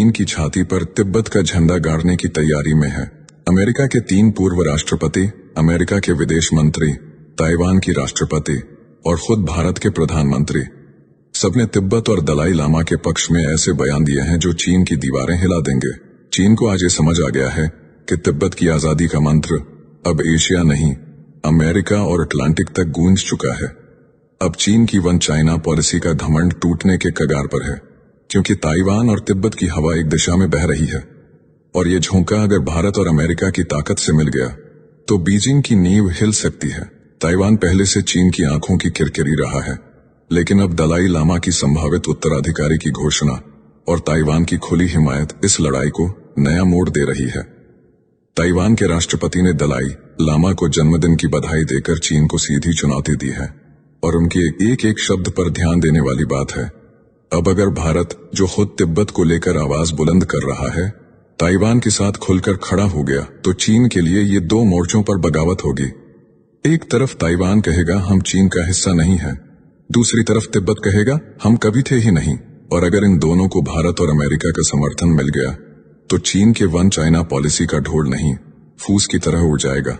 चीन की छाती पर तिब्बत का झंडा गाड़ने की तैयारी में है। अमेरिका के 3 पूर्व राष्ट्रपति, अमेरिका के विदेश मंत्री, ताइवान की राष्ट्रपति और खुद भारत के प्रधानमंत्री, सबने तिब्बत और दलाई लामा के पक्ष में ऐसे बयान दिए हैं जो चीन की दीवारें हिला देंगे। चीन को आज ये समझ आ गया है कि तिब्बत की आजादी का मंत्र अब एशिया नहीं, अमेरिका और अटलांटिक तक गूंज चुका है। अब चीन की वन चाइना पॉलिसी का घमंड टूटने के कगार पर है, क्योंकि ताइवान और तिब्बत की हवा एक दिशा में बह रही है और ये झोंका अगर भारत और अमेरिका की ताकत से मिल गया तो बीजिंग की नींव हिल सकती है। ताइवान पहले से चीन की आंखों की किरकिरी रहा है, लेकिन अब दलाई लामा की संभावित उत्तराधिकारी की घोषणा और ताइवान की खुली हिमायत इस लड़ाई को नया मोड़ दे रही है। ताइवान के राष्ट्रपति ने दलाई लामा को जन्मदिन की बधाई देकर चीन को सीधी चुनौती दी है और उनके एक एक शब्द पर ध्यान देने वाली बात है। अब अगर भारत, जो खुद तिब्बत को लेकर आवाज बुलंद कर रहा है, ताइवान के साथ खुलकर खड़ा हो गया तो चीन के लिए ये 2 मोर्चों पर बगावत होगी। एक तरफ ताइवान कहेगा हम चीन का हिस्सा नहीं है, दूसरी तरफ तिब्बत कहेगा हम कभी थे ही नहीं। और अगर इन दोनों को भारत और अमेरिका का समर्थन मिल गया तो चीन के वन चाइना पॉलिसी का ढोल नहीं, फूस की तरह उड़ जाएगा।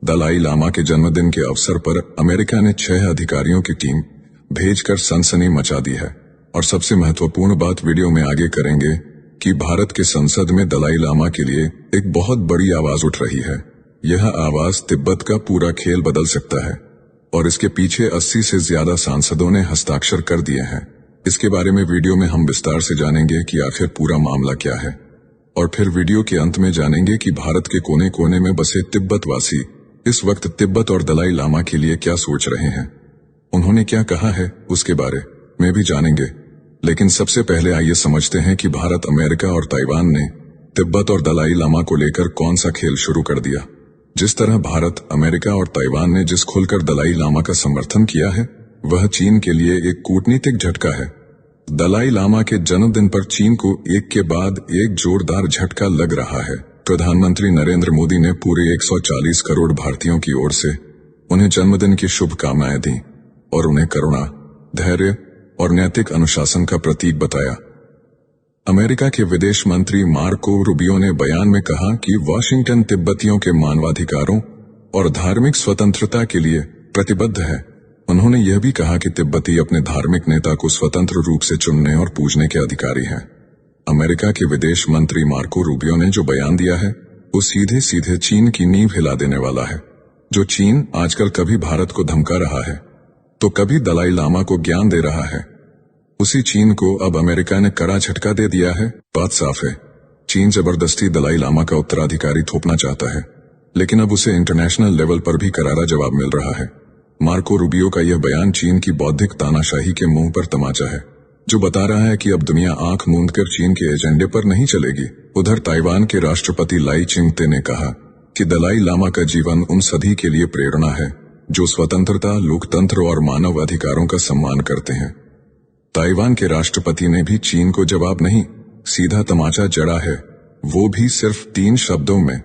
दलाई लामा के जन्मदिन के अवसर पर अमेरिका ने 6 अधिकारियों की टीम भेजकर सनसनी मचा दी है। और सबसे महत्वपूर्ण बात वीडियो में आगे करेंगे कि भारत के संसद में दलाई लामा के लिए एक बहुत बड़ी आवाज उठ रही है। यह आवाज तिब्बत का पूरा खेल बदल सकता है और इसके पीछे 80 से ज्यादा सांसदों ने हस्ताक्षर कर दिए हैं। इसके बारे में वीडियो में हम विस्तार से जानेंगे कि आखिर पूरा मामला क्या है और फिर वीडियो के अंत में जानेंगे कि भारत के कोने कोने में बसे तिब्बतवासी इस वक्त तिब्बत और दलाई लामा के लिए क्या सोच रहे हैं। उन्होंने क्या कहा है उसके बारे में भी जानेंगे। लेकिन सबसे पहले आइए समझते हैं कि भारत, अमेरिका और ताइवान ने तिब्बत और दलाई लामा को लेकर कौन सा खेल शुरू कर दिया। जिस तरह भारत, अमेरिका और ताइवान ने जिस खुलकर दलाई लामा का समर्थन किया है, वह चीन के लिए एक कूटनीतिक झटका है। दलाई लामा के जन्मदिन पर चीन को एक के बाद एक जोरदार झटका लग रहा है। प्रधानमंत्री नरेंद्र मोदी ने पूरे 140 करोड़ भारतीयों की ओर से उन्हें जन्मदिन की शुभकामनाएं दी और उन्हें करुणा, धैर्य और नैतिक अनुशासन का प्रतीक बताया। अमेरिका के विदेश मंत्री मार्को रूबियो ने बयान में कहा कि वाशिंगटन तिब्बतियों के मानवाधिकारों और धार्मिक स्वतंत्रता के लिए प्रतिबद्ध है। उन्होंने यह भी कहा कि तिब्बती अपने धार्मिक नेता को स्वतंत्र रूप से चुनने और पूजने के अधिकारी हैं। अमेरिका के विदेश मंत्री मार्को रूबियो ने जो बयान दिया है वो सीधे सीधे चीन की नींव हिला देने वाला है। जो चीन आजकल कभी भारत को धमका रहा है तो कभी दलाई लामा को ज्ञान दे रहा है, उसी चीन को अब अमेरिका ने कड़ा झटका दे दिया है। बात साफ है, चीन जबरदस्ती दलाई लामा का उत्तराधिकारी थोपना चाहता है, लेकिन अब उसे इंटरनेशनल लेवल पर भी करारा जवाब मिल रहा है। मार्को रूबियो का यह बयान चीन की बौद्धिक तानाशाही के मुंह पर तमाचा है, जो बता रहा है कि अब दुनिया आंख मूंदकर चीन के एजेंडे पर नहीं चलेगी। उधर ताइवान के राष्ट्रपति लाई चिंगते ने कहा कि दलाई लामा का जीवन उन सभी के लिए प्रेरणा है जो स्वतंत्रता, लोकतंत्र और मानव अधिकारों का सम्मान करते हैं। ताइवान के राष्ट्रपति ने भी चीन को जवाब नहीं, सीधा तमाचा जड़ा है, वो भी सिर्फ 3 शब्दों में।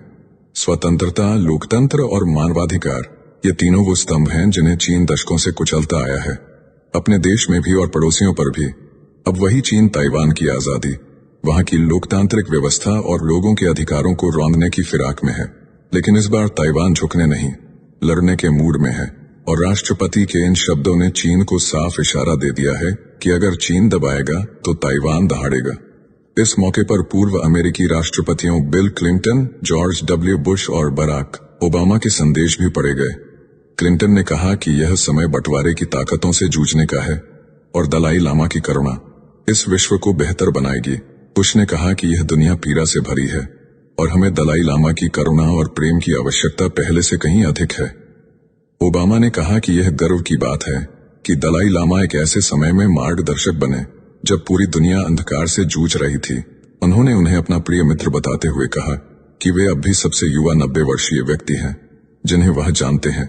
स्वतंत्रता, लोकतंत्र और मानवाधिकार, ये तीनों वो स्तंभ हैं जिन्हें चीन दशकों से कुचलता आया है, अपने देश में भी और पड़ोसियों पर भी। अब वही चीन ताइवान की आजादी, वहां की लोकतांत्रिक व्यवस्था और लोगों के अधिकारों को रौंदने की फिराक में है। लेकिन इस बार ताइवान झुकने नहीं, लड़ने के मूड में है और राष्ट्रपति के इन शब्दों ने चीन को साफ इशारा दे दिया है कि अगर चीन दबाएगा तो ताइवान दहाड़ेगा। इस मौके पर पूर्व अमेरिकी राष्ट्रपतियों bill Clinton, George W Bush और बराक ओबामा के संदेश भी पढ़े गए। क्लिंटन ने कहा कि यह समय बंटवारे की ताकतों से जूझने का है और दलाई लामा की करुणा इस विश्व को बेहतर बनाएगी। बुश ने कहा कि यह दुनिया पीड़ा से भरी है और हमें दलाई लामा की करुणा और प्रेम की आवश्यकता पहले से कहीं अधिक है। ओबामा ने कहा कि यह गर्व की बात है कि दलाई लामा एक ऐसे समय में मार्गदर्शक बने जब पूरी दुनिया अंधकार से जूझ रही थी। उन्होंने उन्हें अपना प्रिय मित्र बताते हुए कहा कि वे अब भी सबसे युवा 90 वर्षीय व्यक्ति हैं जिन्हें वह जानते हैं।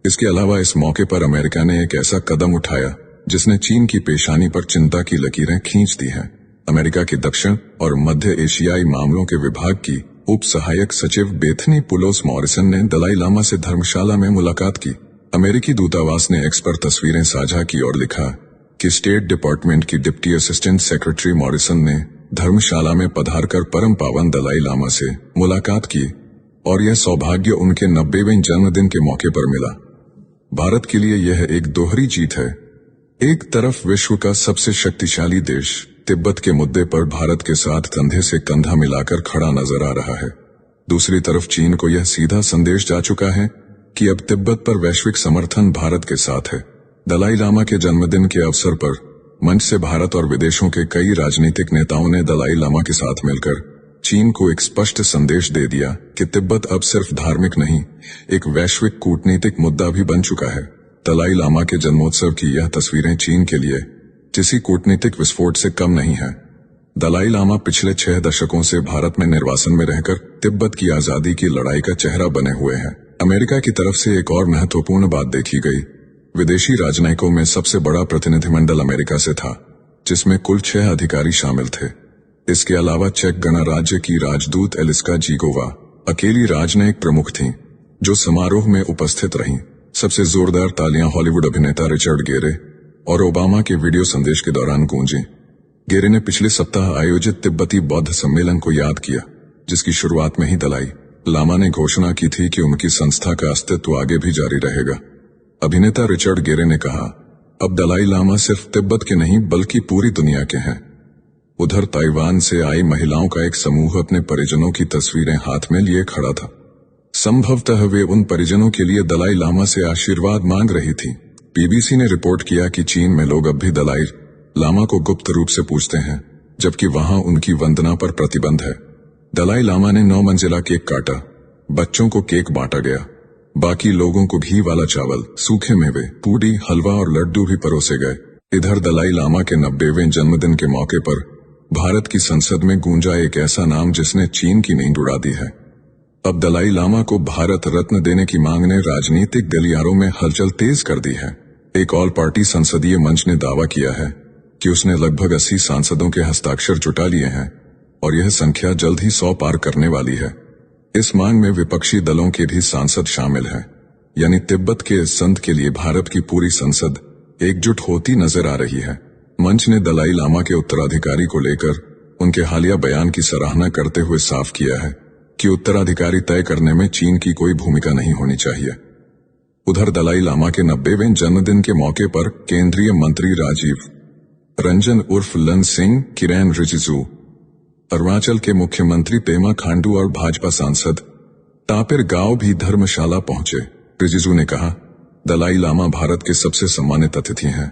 इसके अलावा इस मौके पर अमेरिका ने एक ऐसा कदम उठाया जिसने चीन की पेशानी पर चिंता की लकीरें खींच दी हैं। अमेरिका के दक्षिण और मध्य एशियाई मामलों के विभाग की उप सहायक सचिव बेथनी पुलोस मॉरिसन ने दलाई लामा से धर्मशाला में मुलाकात की। अमेरिकी दूतावास ने एक्स पर तस्वीरें साझा की और लिखा कि स्टेट डिपार्टमेंट की डिप्टी असिस्टेंट सेक्रेटरी मॉरिसन ने धर्मशाला में पधारकर परम पावन दलाई लामा से मुलाकात की और यह सौभाग्य उनके 90वें जन्मदिन के मौके पर मिला। भारत के लिए यह एक दोहरी जीत है। एक तरफ विश्व का सबसे शक्तिशाली देश तिब्बत के मुद्दे पर भारत के साथ कंधे से कंधा मिलाकर खड़ा नजर आ रहा है। दूसरी तरफ चीन को यह सीधा संदेश जा चुका है कि अब तिब्बत पर वैश्विक समर्थन भारत के साथ है। दलाई लामा के जन्मदिन के अवसर पर मंच से भारत और विदेशों के कई राजनीतिक नेताओं ने दलाई लामा के साथ मिलकर चीन को एक स्पष्ट संदेश दे दिया कि तिब्बत अब सिर्फ धार्मिक नहीं, एक वैश्विक कूटनीतिक मुद्दा भी बन चुका है। दलाई लामा के जन्मोत्सव की यह तस्वीरें चीन के लिए किसी कूटनीतिक विस्फोट से कम नहीं है। दलाई लामा पिछले 6 दशकों से भारत में निर्वासन में रहकर तिब्बत की आजादी की लड़ाई का चेहरा बने हुए हैं। अमेरिका की तरफ से एक और महत्वपूर्ण बात देखी गई। विदेशी राजनयिकों में सबसे बड़ा प्रतिनिधिमंडल अमेरिका से था, जिसमें कुल 6 अधिकारी शामिल थे। इसके अलावा चेक गणराज्य की राजदूत एलिस्का जीगोवा अकेली राजनयिक प्रमुख थीं, जो समारोह में उपस्थित रहीं। सबसे जोरदार तालियां हॉलीवुड अभिनेता रिचर्ड गेरे और ओबामा के वीडियो संदेश के दौरान गूंजी। गेरे ने पिछले सप्ताह आयोजित तिब्बती बौद्ध सम्मेलन को याद किया, जिसकी शुरुआत में ही दलाई लामा ने घोषणा की थी कि उनकी संस्था का अस्तित्व आगे भी जारी रहेगा। अभिनेता रिचर्ड गेरे ने कहा, अब दलाई लामा सिर्फ तिब्बत के नहीं बल्कि पूरी दुनिया के हैं। उधर ताइवान से आई महिलाओं का एक समूह अपने परिजनों की तस्वीरें हाथ में लिए खड़ा था। संभवतः वे उन परिजनों के लिए दलाई लामा से आशीर्वाद मांग रही थी। बीबीसी ने रिपोर्ट किया कि चीन में लोग अब भी दलाई लामा को गुप्त रूप से पूजते हैं, जबकि वहां उनकी वंदना पर प्रतिबंध है। दलाई लामा ने 9 मंजिला केक काटा, बच्चों को केक बांटा गया, बाकी लोगों को घी वाला चावल, सूखे मेवे, पूड़ी, हलवा और लड्डू भी परोसे गए। इधर दलाई लामा के 90वें जन्मदिन के मौके पर भारत की संसद में गूंजा एक ऐसा नाम जिसने चीन की नींद उड़ा दी है। अब दलाई लामा को भारत रत्न देने की मांग ने राजनीतिक गलियारों में हलचल तेज कर दी है। एक ऑल पार्टी संसदीय मंच ने दावा किया है कि उसने लगभग 80 सांसदों के हस्ताक्षर जुटा लिए हैं और यह संख्या जल्द ही 100 पार करने वाली है। इस मांग में विपक्षी दलों के भी सांसद शामिल हैं, यानी तिब्बत के संत के लिए भारत की पूरी संसद एकजुट होती नजर आ रही है। मंच ने दलाई लामा के उत्तराधिकारी को लेकर उनके हालिया बयान की सराहना करते हुए साफ किया है कि उत्तराधिकारी तय करने में चीन की कोई भूमिका नहीं होनी चाहिए। उधर दलाई लामा के 90वें जन्मदिन के मौके पर केंद्रीय मंत्री राजीव रंजन उर्फ लन सिंह, किरेन रिजिजू, अरुणाचल के मुख्यमंत्री पेमा खांडू और भाजपा सांसद तापिर गांव भी धर्मशाला पहुंचे। रिजिजू ने कहा, दलाई लामा भारत के सबसे सम्मानित अतिथि हैं।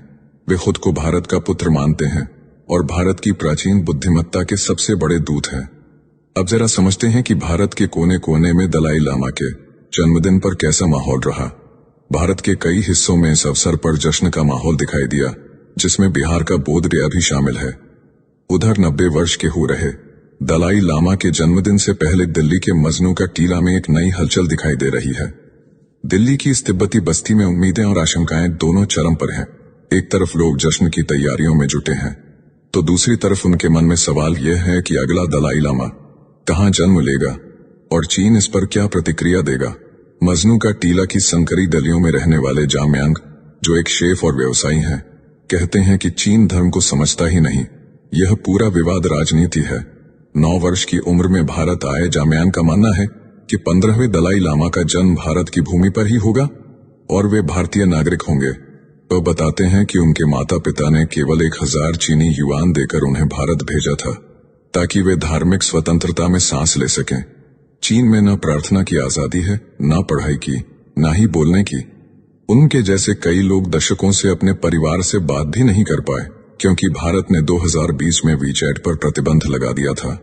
वे खुद को भारत का पुत्र मानते हैं और भारत की प्राचीन बुद्धिमत्ता के सबसे बड़े दूत हैं। अब जरा समझते हैं कि भारत के कोने कोने में दलाई लामा के जन्मदिन पर कैसा माहौल रहा। भारत के कई हिस्सों में इस अवसर पर जश्न का माहौल दिखाई दिया, जिसमें बिहार का बोधगया भी शामिल है। उधर 90 वर्ष के हो रहे दलाई लामा के जन्मदिन से पहले दिल्ली के मजनू का टीला में एक नई हलचल दिखाई दे रही है। दिल्ली की इस तिब्बती बस्ती में उम्मीदें और आशंकाएं दोनों चरम पर हैं। एक तरफ लोग जश्न की तैयारियों में जुटे हैं, तो दूसरी तरफ उनके मन में सवाल यह है कि अगला दलाई लामा कहां जन्म लेगा और चीन इस पर क्या प्रतिक्रिया देगा। मजनू का टीला की संकरी गलियों में रहने वाले जाम्यांग, जो एक शेफ और व्यवसायी हैं, कहते हैं कि चीन धर्म को समझता ही नहीं। यह पूरा विवाद राजनीति है। 9 वर्ष की उम्र में भारत आए जाम्यांग का मानना है कि 15वें दलाई लामा का जन्म भारत की भूमि पर ही होगा और वे भारतीय नागरिक होंगे। तो बताते हैं कि उनके माता पिता ने केवल 1000 चीनी युआन देकर उन्हें भारत भेजा था, ताकि वे धार्मिक स्वतंत्रता में सांस ले सकें। चीन में न प्रार्थना की आजादी है, न पढ़ाई की, न ही बोलने की। उनके जैसे कई लोग दशकों से अपने परिवार से बात भी नहीं कर पाए, क्योंकि भारत ने 2020 में वीचैट पर प्रतिबंध लगा दिया था।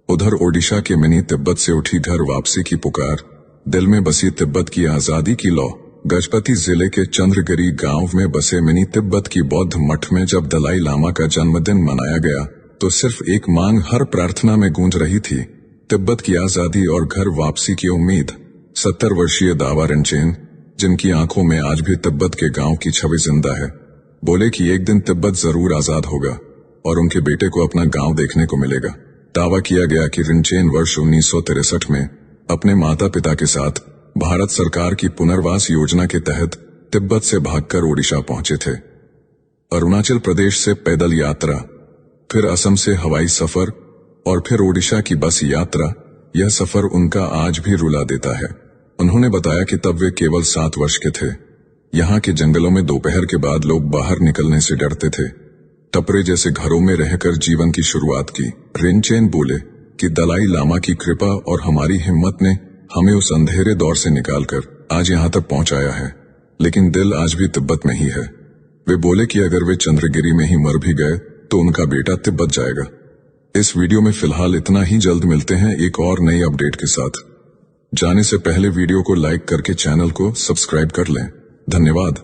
उधर ओडिशा के मिनी तिब्बत से उठी घर वापसी की पुकार, दिल में बसी तिब्बत की आजादी की लौ। गजपति जिले के चंद्रगिरी गांव में बसे मिनी तिब्बत की बौद्ध मठ में जब दलाई लामा का जन्मदिन मनाया गया, तो सिर्फ एक मांग हर प्रार्थना में गूंज रही थी, तिब्बत की आजादी और घर वापसी की उम्मीद। 70 वर्षीय दावा रिनचेन, जिनकी आंखों में आज भी तिब्बत के गांव की छवि जिंदा है, बोले कि एक दिन तिब्बत जरूर आजाद होगा और उनके बेटे को अपना गांव देखने को मिलेगा। दावा किया गया कि रिनचेन वर्ष 1963 में अपने माता पिता के साथ भारत सरकार की पुनर्वास योजना के तहत तिब्बत से भागकर ओडिशा पहुंचे थे। अरुणाचल प्रदेश से पैदल यात्रा फिर असम से हवाई सफर और फिर ओडिशा की बस यात्रा। यह सफर उनका आज भी रुला देता है। उन्होंने बताया कि तब वे केवल 7 वर्ष के थे। यहाँ के जंगलों में दोपहर के बाद लोग बाहर निकलने से डरते थे। टपरे जैसे घरों में रहकर जीवन की शुरुआत की। रिनचेन बोले कि दलाई लामा की कृपा और हमारी हिम्मत ने हमें उस अंधेरे दौर से निकालकर आज यहाँ तक पहुंचाया है, लेकिन दिल आज भी तिब्बत में ही है। वे बोले कि अगर वे चंद्रगिरी में ही मर भी गए तो उनका बेटा तिब्बत जाएगा। इस वीडियो में फिलहाल इतना ही। जल्द मिलते हैं एक और नई अपडेट के साथ। जाने से पहले वीडियो को लाइक करके चैनल को सब्सक्राइब कर लें। धन्यवाद।